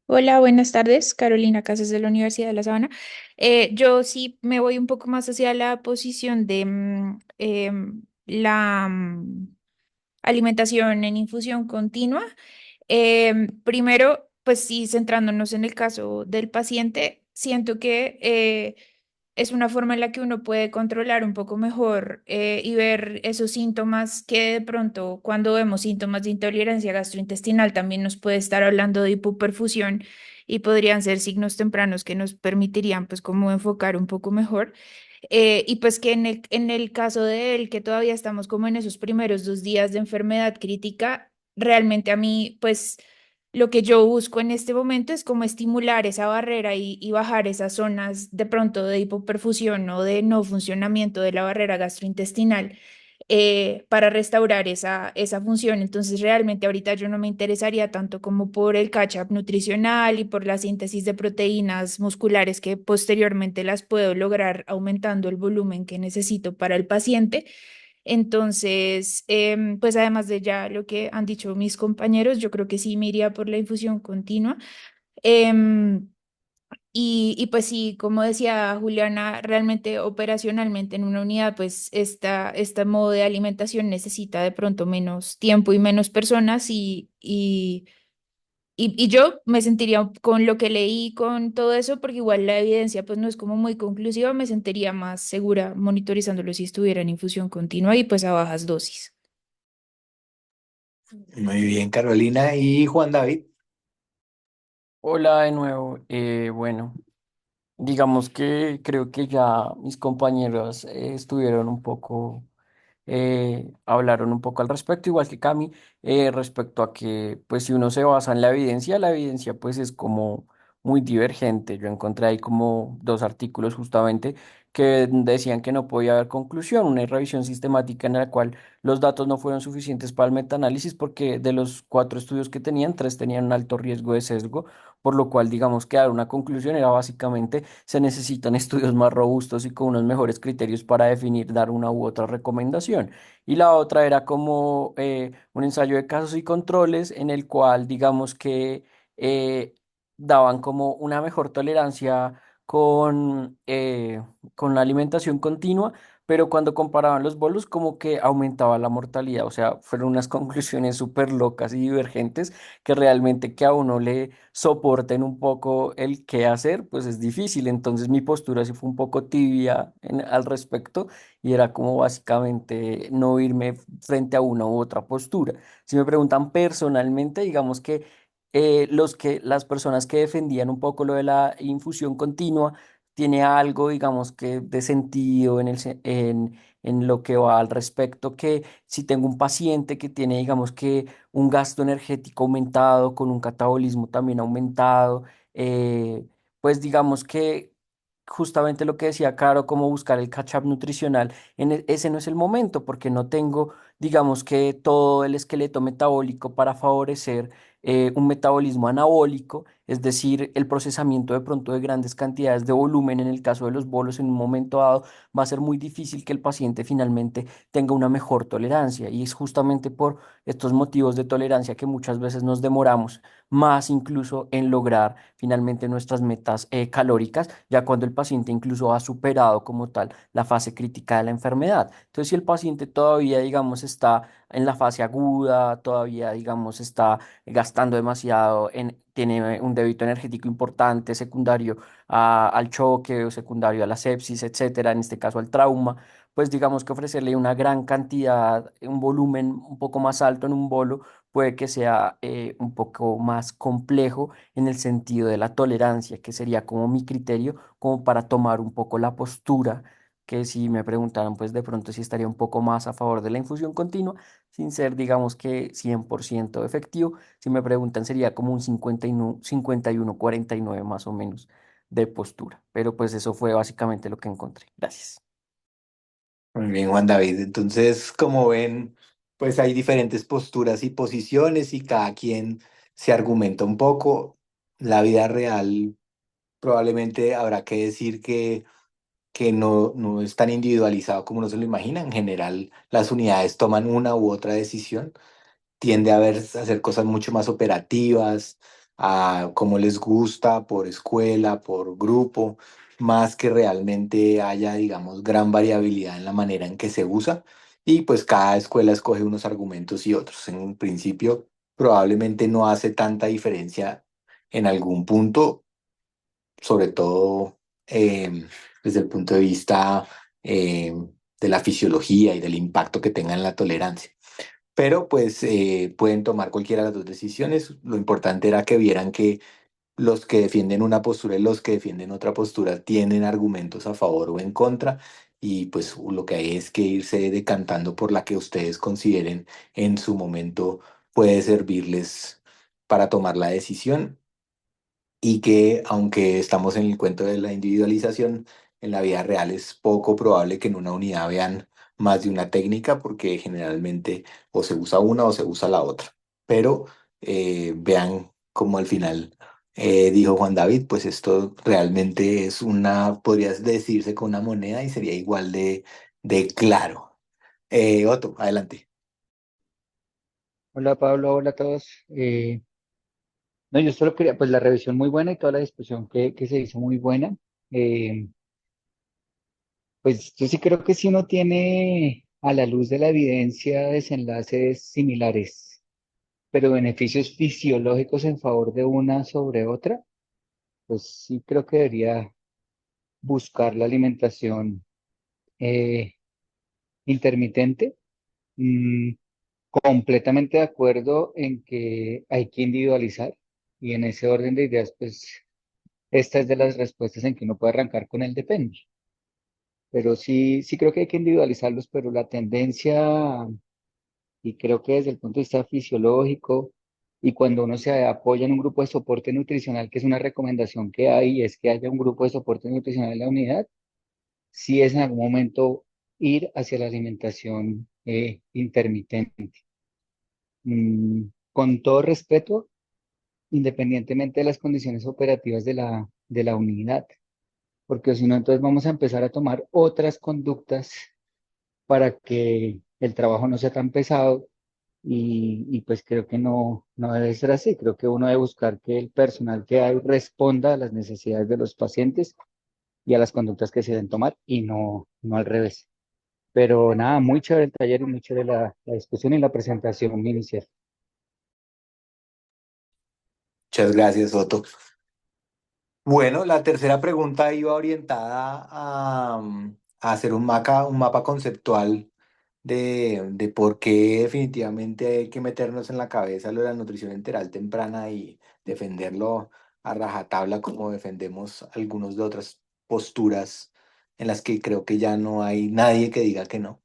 Hola, buenas tardes. Carolina Casas de la Universidad de La Sabana. Yo sí me voy un poco más hacia la posición de la alimentación en infusión continua. Primero, pues sí, centrándonos en el caso del paciente, siento que es una forma en la que uno puede controlar un poco mejor y ver esos síntomas que de pronto cuando vemos síntomas de intolerancia gastrointestinal también nos puede estar hablando de hipoperfusión y podrían ser signos tempranos que nos permitirían pues como enfocar un poco mejor. Y pues que en el caso de él, que todavía estamos como en esos primeros 2 días de enfermedad crítica, realmente a mí, pues lo que yo busco en este momento es como estimular esa barrera y bajar esas zonas de pronto de hipoperfusión o de no funcionamiento de la barrera gastrointestinal para restaurar esa función. Entonces, realmente ahorita yo no me interesaría tanto como por el catch-up nutricional y por la síntesis de proteínas musculares que posteriormente las puedo lograr aumentando el volumen que necesito para el paciente. Entonces, pues además de ya lo que han dicho mis compañeros, yo creo que sí me iría por la infusión continua. Em, y pues sí, como decía Juliana, realmente operacionalmente en una unidad, pues este modo de alimentación necesita de pronto menos tiempo y menos personas y yo me sentiría con lo que leí, con todo eso, porque igual la evidencia pues no es como muy conclusiva, me sentiría más segura monitorizándolo si estuviera en infusión continua y pues a bajas dosis. muy bien, Carolina. Y Juan David. Hola de nuevo. Bueno, digamos que creo que ya mis compañeros estuvieron un poco hablaron un poco al respecto, igual que Cami, respecto a que, pues, si uno se basa en la evidencia, pues, es como muy divergente. Yo encontré ahí como dos artículos justamente que decían que no podía haber conclusión, una revisión sistemática en la cual los datos no fueron suficientes para el metaanálisis porque de los 4 estudios que tenían, 3 tenían un alto riesgo de sesgo, por lo cual, digamos que dar una conclusión era básicamente se necesitan estudios más robustos y con unos mejores criterios para definir, dar una u otra recomendación. Y la otra era como un ensayo de casos y controles en el cual, digamos que eh, daban como una mejor tolerancia con la alimentación continua, pero cuando comparaban los bolos como que aumentaba la mortalidad. O sea, fueron unas conclusiones súper locas y divergentes que realmente que a uno le soporten un poco el qué hacer, pues es difícil. Entonces mi postura sí fue un poco tibia al respecto y era como básicamente no irme frente a una u otra postura. Si me preguntan personalmente, digamos que las personas que defendían un poco lo de la infusión continua, tiene algo, digamos que de sentido en lo que va al respecto, que si tengo un paciente que tiene, digamos que un gasto energético aumentado, con un catabolismo también aumentado, pues digamos que justamente lo que decía Caro, como buscar el catch-up nutricional, ese no es el momento, porque no tengo, digamos que todo el esqueleto metabólico para favorecer un metabolismo anabólico, es decir, el procesamiento de pronto de grandes cantidades de volumen en el caso de los bolos en un momento dado, va a ser muy difícil que el paciente finalmente tenga una mejor tolerancia y es justamente por estos motivos de tolerancia que muchas veces nos demoramos más incluso en lograr finalmente nuestras metas calóricas, ya cuando el paciente incluso ha superado como tal la fase crítica de la enfermedad. Entonces, si el paciente todavía, digamos, está en la fase aguda, todavía, digamos, está gastando demasiado en tiene un débito energético importante, secundario al choque o secundario a la sepsis, etcétera, en este caso al trauma, pues digamos que ofrecerle una gran cantidad, un volumen un poco más alto en un bolo puede que sea un poco más complejo en el sentido de la tolerancia, que sería como mi criterio, como para tomar un poco la postura, que si me preguntaran, pues de pronto sí estaría un poco más a favor de la infusión continua, sin ser, digamos que 100% efectivo. Si me preguntan, sería como un 51-49 más o menos de postura. Pero pues eso fue básicamente lo que encontré. Gracias. Muy bien, Juan David. Entonces, como ven, pues hay diferentes posturas y posiciones y cada quien se argumenta un poco. La vida real probablemente habrá que decir que no es tan individualizado como uno se lo imagina. En general, las unidades toman una u otra decisión, tiende a hacer cosas mucho más operativas, a cómo les gusta, por escuela, por grupo, más que realmente haya, digamos, gran variabilidad en la manera en que se usa. Y pues cada escuela escoge unos argumentos y otros. En principio, probablemente no hace tanta diferencia en algún punto, sobre todo desde el punto de vista de la fisiología y del impacto que tenga en la tolerancia. Pero pues pueden tomar cualquiera de las dos decisiones. Lo importante era que vieran que los que defienden una postura y los que defienden otra postura tienen argumentos a favor o en contra. Y pues lo que hay es que irse decantando por la que ustedes consideren en su momento puede servirles para tomar la decisión, y que aunque estamos en el cuento de la individualización, en la vida real es poco probable que en una unidad vean más de una técnica, porque generalmente o se usa una o se usa la otra. Pero vean como al final dijo Juan David, pues esto realmente es una, podrías decirse con una moneda y sería igual de claro. Otto, adelante. Hola Pablo, hola a todos. No, yo solo quería, pues la revisión muy buena y toda la discusión que se hizo muy buena. Eh, pues yo sí creo que si uno tiene a la luz de la evidencia desenlaces similares, pero beneficios fisiológicos en favor de una sobre otra, pues sí creo que debería buscar la alimentación eh, intermitente. Mm, completamente de acuerdo en que hay que individualizar y en ese orden de ideas, pues esta es de las respuestas en que uno puede arrancar con el depende. Pero sí, sí creo que hay que individualizarlos, pero la tendencia, y creo que desde el punto de vista fisiológico, y cuando uno se apoya en un grupo de soporte nutricional, que es una recomendación que hay, es que haya un grupo de soporte nutricional en la unidad, sí es en algún momento ir hacia la alimentación intermitente. Con todo respeto, independientemente de las condiciones operativas de la unidad, porque si no, entonces vamos a empezar a tomar otras conductas para que el trabajo no sea tan pesado y pues creo que no debe ser así. Creo que uno debe buscar que el personal que hay responda a las necesidades de los pacientes y a las conductas que se deben tomar y no al revés. Pero nada, muy chévere el taller y muy chévere la discusión y la presentación inicial. Muchas gracias, Otto. Bueno, la tercera pregunta iba orientada a hacer un mapa conceptual de por qué definitivamente hay que meternos en la cabeza lo de la nutrición enteral temprana y defenderlo a rajatabla, como defendemos algunos de otras posturas en las que creo que ya no hay nadie que diga que no.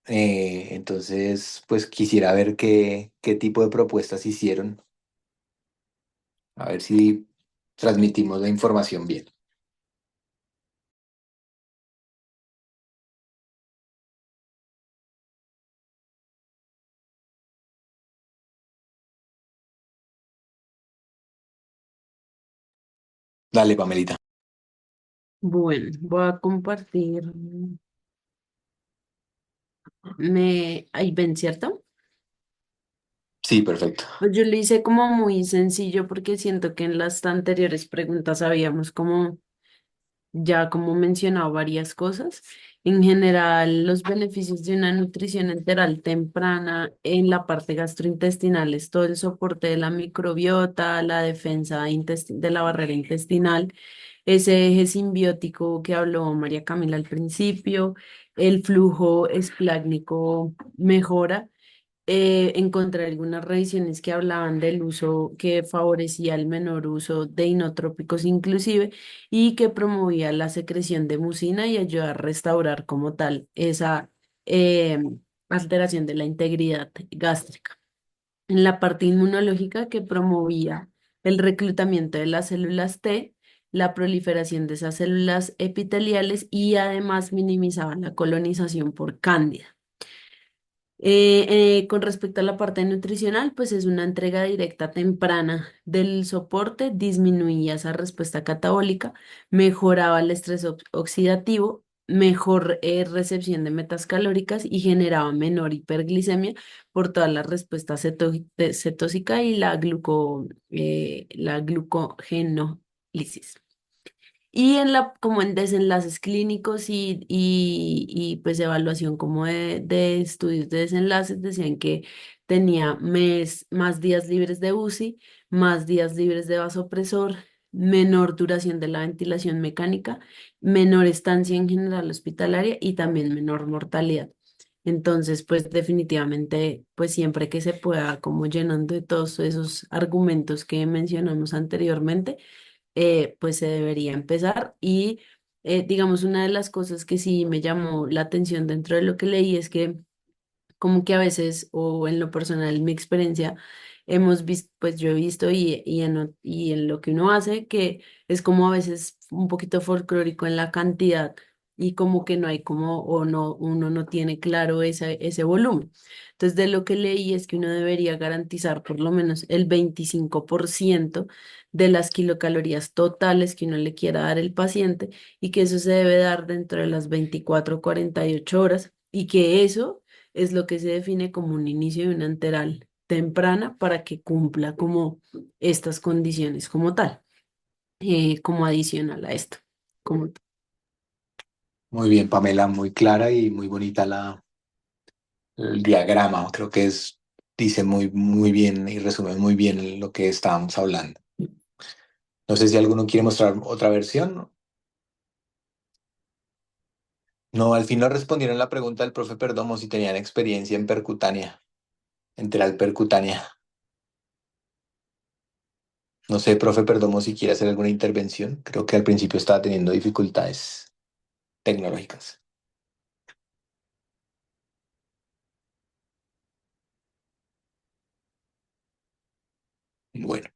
Entonces, pues quisiera ver qué tipo de propuestas hicieron, a ver si transmitimos la información bien. Dale, Pamelita. Bueno, voy a compartir. Ahí ven, ¿cierto? Sí, perfecto. Pues yo le hice como muy sencillo porque siento que en las anteriores preguntas habíamos como ya como mencionado varias cosas. En general, los beneficios de una nutrición enteral temprana en la parte gastrointestinal es todo el soporte de la microbiota, la defensa de la barrera intestinal, ese eje simbiótico que habló María Camila al principio, el flujo esplácnico mejora. Encontré algunas revisiones que hablaban del uso que favorecía el menor uso de inotrópicos inclusive y que promovía la secreción de mucina y ayudaba a restaurar como tal esa eh, alteración de la integridad gástrica. En la parte inmunológica que promovía el reclutamiento de las células T, la proliferación de esas células epiteliales y además minimizaba la colonización por cándida. Con respecto a la parte nutricional, pues es una entrega directa temprana del soporte, disminuía esa respuesta catabólica, mejoraba el estrés oxidativo, mejor recepción de metas calóricas y generaba menor hiperglicemia por toda la respuesta cetósica y la glucogenólisis. Y como en desenlaces clínicos y pues evaluación como de estudios de desenlaces, decían que tenía más días libres de UCI, más días libres de vasopresor, menor duración de la ventilación mecánica, menor estancia en general hospitalaria y también menor mortalidad. Entonces, pues definitivamente, pues siempre que se pueda, como llenando de todos esos argumentos que mencionamos anteriormente, pues se debería empezar. Y digamos, una de las cosas que sí me llamó la atención dentro de lo que leí es que como que a veces, o en lo personal, mi experiencia, hemos visto, pues yo he visto y en lo que uno hace, que es como a veces un poquito folclórico en la cantidad y como que no hay como, o no, uno no tiene claro ese volumen. Entonces, de lo que leí es que uno debería garantizar por lo menos el 25% de las kilocalorías totales que uno le quiera dar al paciente y que eso se debe dar dentro de las 24 o 48 horas y que eso es lo que se define como un inicio de una enteral temprana para que cumpla como estas condiciones como tal, como adicional a esto. Como Muy bien, Pamela, muy clara y muy bonita el diagrama. Creo que dice muy bien y resume muy bien lo que estábamos hablando. No sé si alguno quiere mostrar otra versión. No, al fin no respondieron la pregunta del profe Perdomo si tenían experiencia en percutánea, enteral percutánea. No sé, profe Perdomo, si quiere hacer alguna intervención. Creo que al principio estaba teniendo dificultades tecnológicas. Bueno,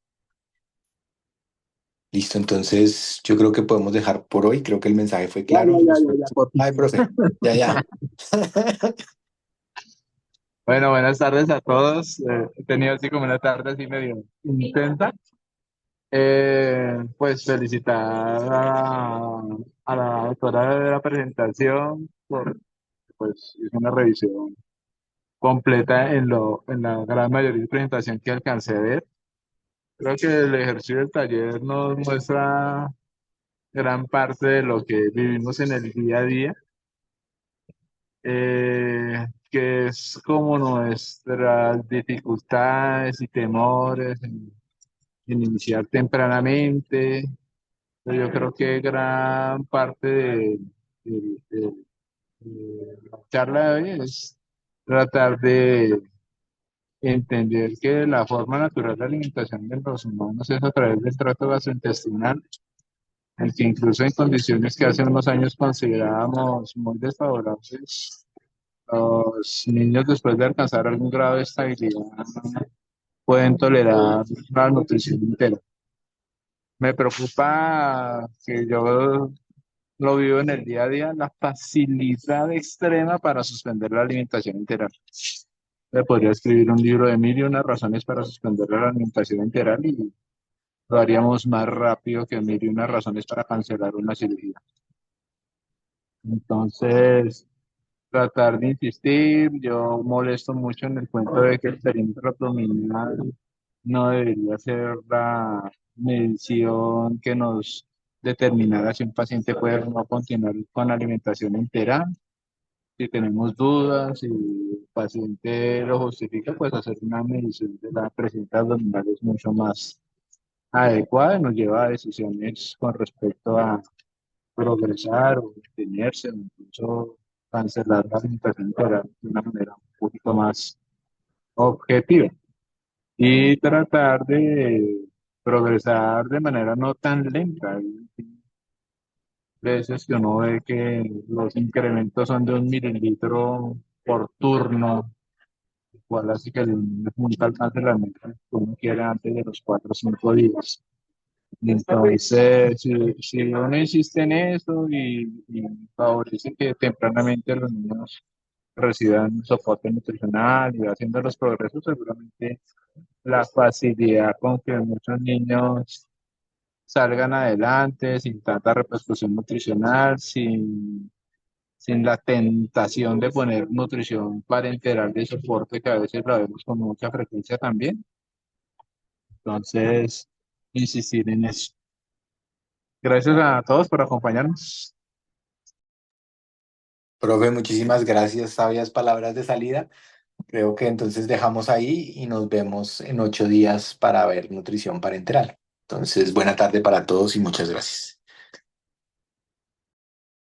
listo. Entonces, yo creo que podemos dejar por hoy. Creo que el mensaje fue Ya, claro. por fin. Ay, profe, ya. Bueno, buenas tardes a todos. He tenido así como una tarde así medio intensa. Pues felicitar a la autora de la presentación por pues hizo una revisión completa en la gran mayoría de presentación que alcancé a ver. Creo que el ejercicio del taller nos muestra gran parte de lo que vivimos en el día a día, que es como nuestras dificultades y temores en iniciar tempranamente. Yo creo que gran parte de la charla de hoy es tratar de entender que la forma natural de alimentación de los humanos es a través del trato gastrointestinal, el que incluso en condiciones que hace unos años considerábamos muy desfavorables, los niños después de alcanzar algún grado de estabilidad pueden tolerar la nutrición entera. Me preocupa que yo lo vivo en el día a día, la facilidad extrema para suspender la alimentación integral. Me podría escribir un libro de 1001 razones para suspender la alimentación integral y lo haríamos más rápido que 1001 razones para cancelar una cirugía. Entonces, tratar de insistir, yo molesto mucho en el cuento de que el perímetro abdominal no debería ser la medición que nos determinar si un paciente puede o no continuar con alimentación entera. Si tenemos dudas, si el paciente lo justifica, pues hacer una medición de la presión abdominal es mucho más adecuada y nos lleva a decisiones con respecto a progresar o detenerse, o incluso cancelar la alimentación integral de una manera un poquito más objetiva y tratar de progresar de manera no tan lenta. Hay veces que uno ve que los incrementos son de 1 mililitro por turno, igual así que el niño nunca alcanza la meta que uno quiere antes de los 4 o 5 días. Entonces, si uno insiste en eso y favorece que tempranamente los niños reciban soporte nutricional y va haciendo los progresos, seguramente la facilidad con que muchos niños salgan adelante sin tanta repercusión nutricional, sin la tentación de poner nutrición parenteral de soporte que a veces la vemos con mucha frecuencia también. Entonces, insistir en eso. Gracias a todos por acompañarnos. Profe, muchísimas gracias, sabias palabras de salida. Creo que entonces dejamos ahí y nos vemos en 8 días para ver nutrición parenteral. Entonces, buena tarde para todos y muchas gracias.